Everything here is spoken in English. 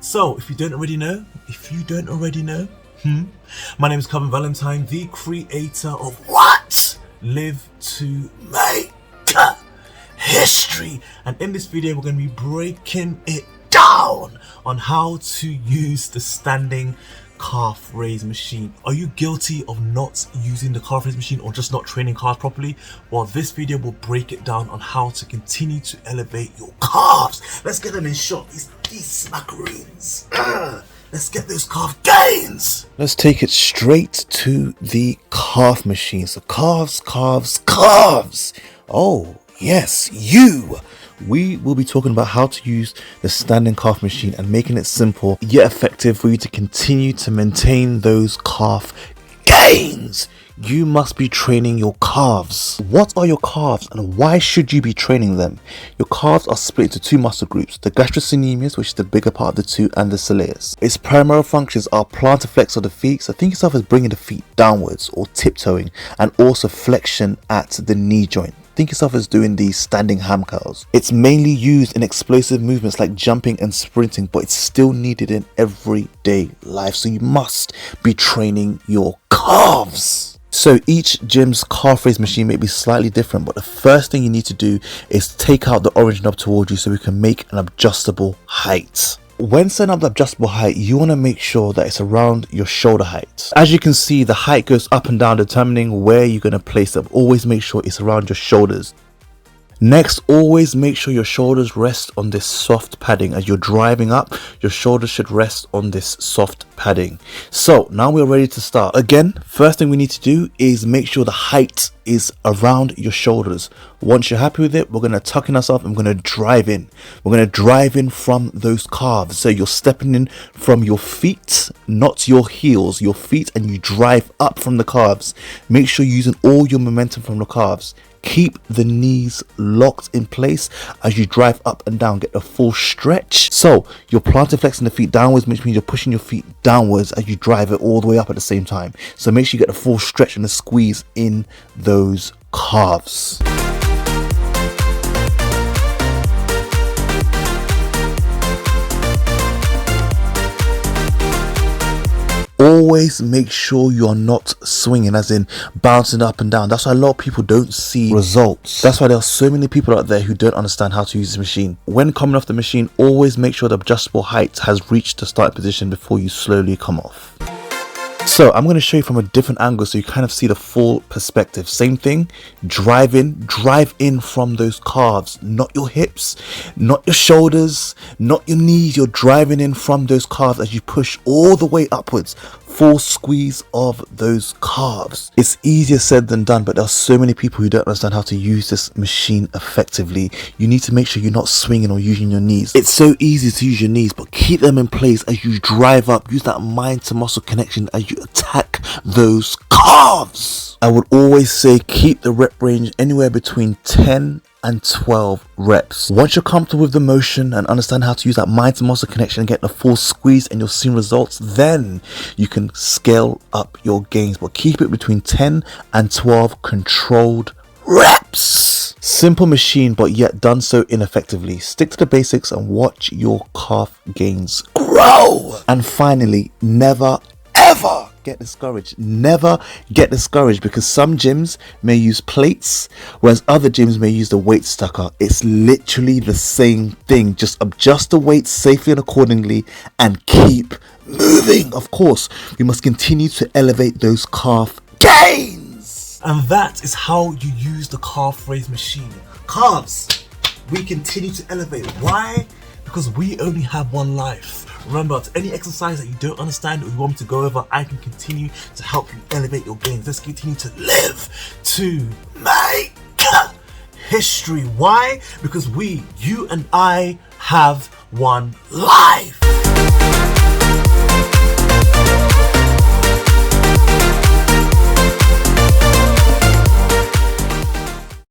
So, if you don't already know, my name is Calvin Valentine, the creator of what? Live to Make History. And in this video, we're going to be breaking it down on how to use the standing calf raise machine. Are you guilty of not using the calf raise machine or just not training calves properly? Well, this video will break it down on how to continue to elevate your calves. Let's get them in shot, these smackareens. Let's get those calf gains. Let's take it straight to the calf machine. So calves. Oh yes, you. We will be talking about how to use the standing calf machine and making it simple yet effective for you to continue to maintain those calf gains. You must be training your calves. What are your calves and why should you be training them? Your calves are split into two muscle groups, the gastrocnemius, which is the bigger part of the two, and the soleus. Its primary functions are plantar flex of the feet, so think yourself as bringing the feet downwards or tiptoeing, and also flexion at the knee joint. Think yourself as doing these standing ham curls. It's mainly used in explosive movements like jumping and sprinting, but it's still needed in everyday life. So you must be training your calves. So each gym's calf raise machine may be slightly different, but the first thing you need to do is take out the orange knob towards you so we can make an adjustable height. When setting up the adjustable height, you want to make sure that it's around your shoulder height. As you can see, the height goes up and down determining where you're going to place them. Always make sure it's around your shoulders. Next, always make sure your shoulders rest on this soft padding. As you're driving up, your shoulders should rest on this soft padding. So now we're ready to start. Again, first thing we need to do is make sure the height is around your shoulders. Once you're happy with it, we're going to tuck in ourselves and we're going to drive in. We're going to drive in from those calves. So you're stepping in from your feet, not your heels, your feet, and you drive up from the calves. Make sure you're using all your momentum from the calves. Keep the knees locked in place as you drive up and down. Get a full stretch. So you're plantar flexing the feet downwards, which means you're pushing your feet downwards as you drive it all the way up at the same time. So make sure you get the full stretch and the squeeze in those calves. Always make sure you are not swinging, as in bouncing up and down. That's why a lot of people don't see results. That's why there are so many people out there who don't understand how to use this machine. When coming off the machine, always make sure the adjustable height has reached the starting position before you slowly come off. So I'm going to show you from a different angle so you kind of see the full perspective. Same thing, drive in from those calves, not your hips, not your shoulders, not your knees. You're driving in from those calves as you push all the way upwards. Full squeeze of those calves. It's easier said than done, but there are so many people who don't understand how to use this machine effectively. You need to make sure you're not swinging or using your knees. It's so easy to use your knees, but keep them in place as you drive up. Use that mind to muscle connection as you attack those calves. I would always say keep the rep range anywhere between 10 and 12 reps. Once you're comfortable with the motion and understand how to use that mind to muscle connection and get the full squeeze and you're seeing results, then you can scale up your gains, but keep it between 10 and 12 controlled reps. Simple machine, but yet done so ineffectively. Stick to the basics and watch your calf gains grow. And finally, never ever get discouraged. Never get discouraged, because some gyms may use plates whereas other gyms may use the weight stacker. It's literally the same thing. Just adjust the weight safely and accordingly and keep moving. Of course, we must continue to elevate those calf gains. And that is how you use the calf raise machine. Calves, we continue to elevate. Why? Because we only have one life. Remember, to any exercise that you don't understand or you want me to go over, I can continue to help you elevate your gains. Let's continue to live to make history. Why? Because you and I have one life.